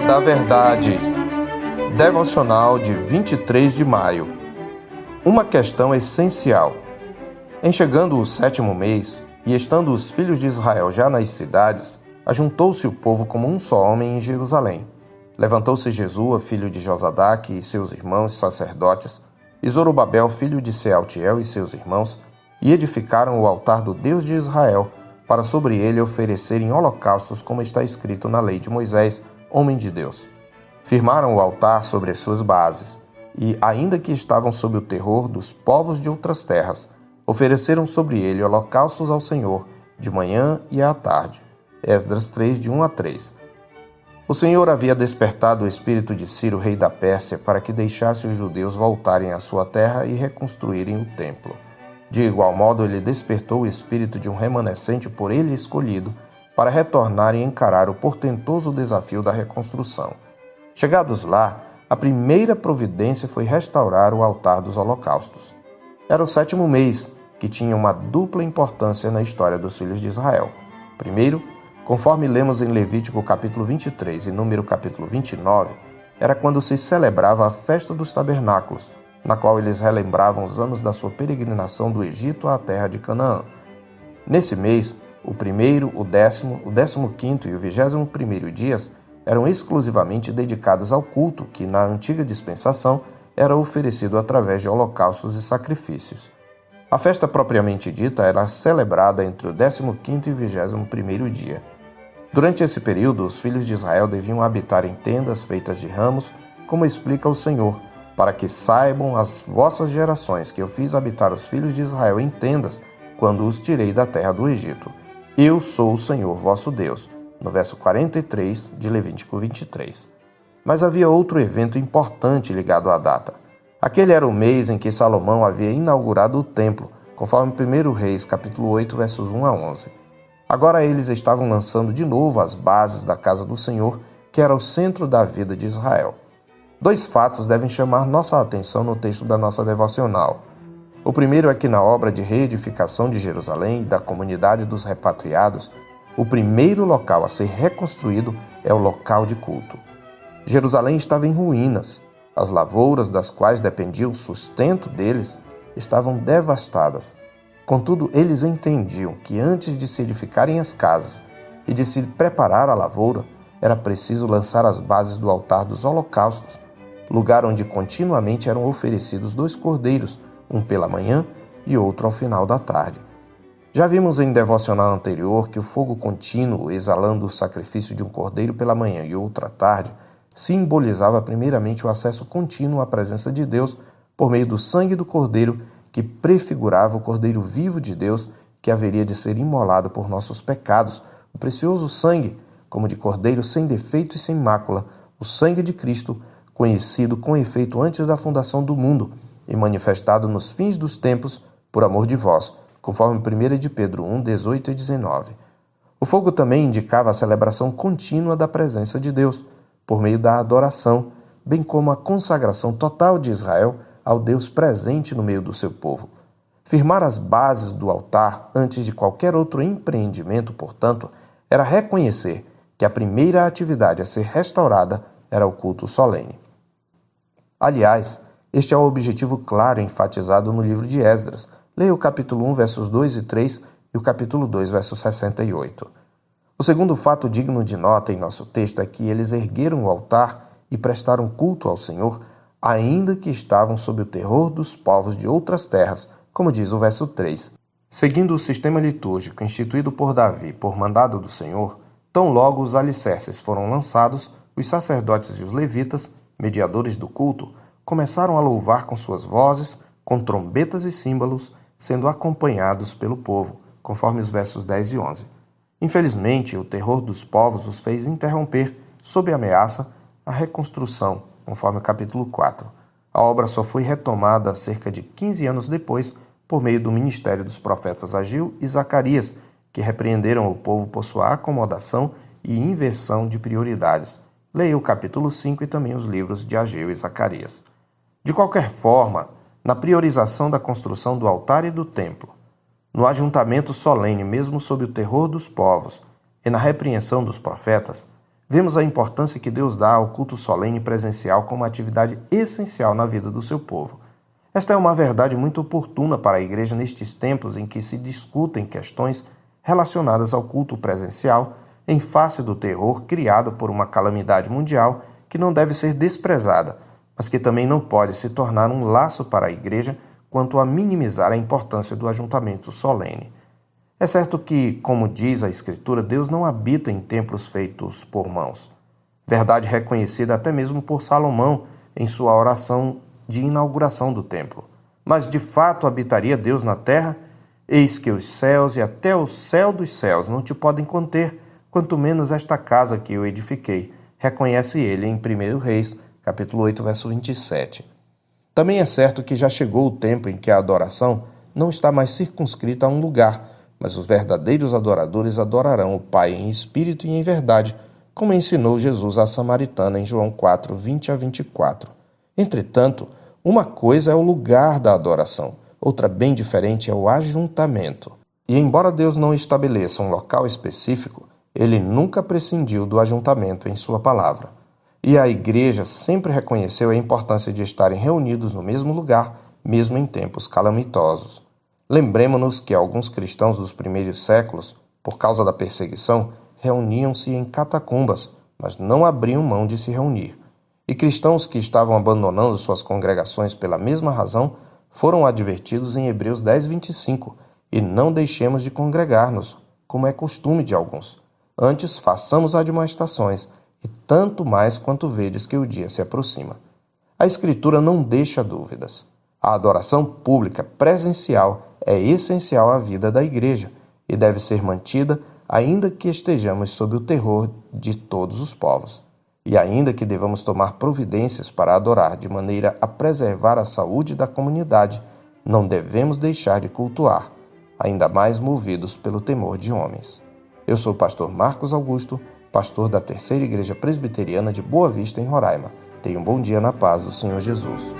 da Verdade. Devocional de 23 de maio. Uma questão essencial. Em chegando o 7º mês, e estando os filhos de Israel já nas cidades, ajuntou-se o povo como um só homem em Jerusalém. Levantou-se Jesua, filho de Josadaque, e seus irmãos sacerdotes, e Zorobabel, filho de Sealtiel, e seus irmãos, e edificaram o altar do Deus de Israel, para sobre ele oferecerem holocaustos, como está escrito na lei de Moisés, homem de Deus. Firmaram o altar sobre as suas bases, e, ainda que estavam sob o terror dos povos de outras terras, ofereceram sobre ele holocaustos ao Senhor, de manhã e à tarde. Esdras 3, de 1 a 3. O Senhor havia despertado o espírito de Ciro, rei da Pérsia, para que deixasse os judeus voltarem à sua terra e reconstruírem o templo. De igual modo, ele despertou o espírito de um remanescente por ele escolhido, para retornar e encarar o portentoso desafio da reconstrução. Chegados lá, a primeira providência foi restaurar o altar dos holocaustos. Era o 7º mês, que tinha uma dupla importância na história dos filhos de Israel. Primeiro, conforme lemos em Levítico capítulo 23 e Número capítulo 29, era quando se celebrava a festa dos tabernáculos, na qual eles relembravam os anos da sua peregrinação do Egito à terra de Canaã. Nesse mês, o 1º, o 10º, o 15º e o 21º dias eram exclusivamente dedicados ao culto que, na antiga dispensação, era oferecido através de holocaustos e sacrifícios. A festa propriamente dita era celebrada entre o 15º e o 21º dia. Durante esse período, os filhos de Israel deviam habitar em tendas feitas de ramos, como explica o Senhor, para que saibam as vossas gerações que eu fiz habitar os filhos de Israel em tendas, quando os tirei da terra do Egito. Eu sou o Senhor vosso Deus. No verso 43 de Levítico 23. Mas havia outro evento importante ligado à data. Aquele era o mês em que Salomão havia inaugurado o templo, conforme 1 Reis, capítulo 8, versos 1 a 11. Agora eles estavam lançando de novo as bases da casa do Senhor, que era o centro da vida de Israel. Dois fatos devem chamar nossa atenção no texto da nossa devocional. O primeiro é que na obra de reedificação de Jerusalém e da comunidade dos repatriados, o primeiro local a ser reconstruído é o local de culto. Jerusalém estava em ruínas. As lavouras das quais dependia o sustento deles estavam devastadas. Contudo, eles entendiam que antes de se edificarem as casas e de se preparar a lavoura, era preciso lançar as bases do altar dos holocaustos, lugar onde continuamente eram oferecidos 2 cordeiros, um pela manhã e outro ao final da tarde. Já vimos em devocional anterior que o fogo contínuo, exalando o sacrifício de um cordeiro pela manhã e outro à tarde, simbolizava primeiramente o acesso contínuo à presença de Deus por meio do sangue do cordeiro, que prefigurava o cordeiro vivo de Deus, que haveria de ser imolado por nossos pecados, o precioso sangue, como de cordeiro sem defeito e sem mácula, o sangue de Cristo, conhecido com efeito antes da fundação do mundo e manifestado nos fins dos tempos por amor de vós, conforme 1 de Pedro 1, 18 e 19. O fogo também indicava a celebração contínua da presença de Deus, por meio da adoração, bem como a consagração total de Israel ao Deus presente no meio do seu povo. Firmar as bases do altar antes de qualquer outro empreendimento, portanto, era reconhecer que a primeira atividade a ser restaurada era o culto solene. Aliás, este é o objetivo claro enfatizado no livro de Esdras. Leia o capítulo 1, versos 2 e 3 e o capítulo 2, verso 68. O segundo fato digno de nota em nosso texto é que eles ergueram o altar e prestaram culto ao Senhor, ainda que estavam sob o terror dos povos de outras terras, como diz o verso 3. Seguindo o sistema litúrgico instituído por Davi por mandado do Senhor, tão logo os alicerces foram lançados, os sacerdotes e os levitas, mediadores do culto, começaram a louvar com suas vozes, com trombetas e símbolos, sendo acompanhados pelo povo, conforme os versos 10 e 11. Infelizmente, o terror dos povos os fez interromper, sob ameaça, a reconstrução, conforme o capítulo 4. A obra só foi retomada cerca de 15 anos depois, por meio do ministério dos profetas Ageu e Zacarias, que repreenderam o povo por sua acomodação e inversão de prioridades. Leia o capítulo 5 e também os livros de Ageu e Zacarias. De qualquer forma, na priorização da construção do altar e do templo, no ajuntamento solene mesmo sob o terror dos povos e na repreensão dos profetas, vemos a importância que Deus dá ao culto solene presencial como atividade essencial na vida do seu povo. Esta é uma verdade muito oportuna para a igreja nestes tempos em que se discutem questões relacionadas ao culto presencial em face do terror criado por uma calamidade mundial que não deve ser desprezada, mas que também não pode se tornar um laço para a igreja quanto a minimizar a importância do ajuntamento solene. É certo que, como diz a Escritura, Deus não habita em templos feitos por mãos. Verdade reconhecida até mesmo por Salomão em sua oração de inauguração do templo. Mas de fato habitaria Deus na terra? Eis que os céus e até o céu dos céus não te podem conter, quanto menos esta casa que eu edifiquei, reconhece ele em 1 Reis, capítulo 8, verso 27. Também é certo que já chegou o tempo em que a adoração não está mais circunscrita a um lugar, mas os verdadeiros adoradores adorarão o Pai em espírito e em verdade, como ensinou Jesus à samaritana em João 4, 20 a 24. Entretanto, uma coisa é o lugar da adoração, outra bem diferente é o ajuntamento. E embora Deus não estabeleça um local específico, ele nunca prescindiu do ajuntamento em sua palavra. E a igreja sempre reconheceu a importância de estarem reunidos no mesmo lugar, mesmo em tempos calamitosos. Lembremos-nos que alguns cristãos dos primeiros séculos, por causa da perseguição, reuniam-se em catacumbas, mas não abriam mão de se reunir. E cristãos que estavam abandonando suas congregações pela mesma razão foram advertidos em Hebreus 10, 25, e não deixemos de congregar-nos, como é costume de alguns. Antes façamos admoestações, e tanto mais quanto vedes que o dia se aproxima. A Escritura não deixa dúvidas. A adoração pública presencial é essencial à vida da igreja e deve ser mantida ainda que estejamos sob o terror de todos os povos. E ainda que devamos tomar providências para adorar de maneira a preservar a saúde da comunidade, não devemos deixar de cultuar, ainda mais movidos pelo temor de homens. Eu sou o pastor Marcos Augusto, pastor da Terceira Igreja Presbiteriana de Boa Vista, em Roraima. Tenha um bom dia na paz do Senhor Jesus.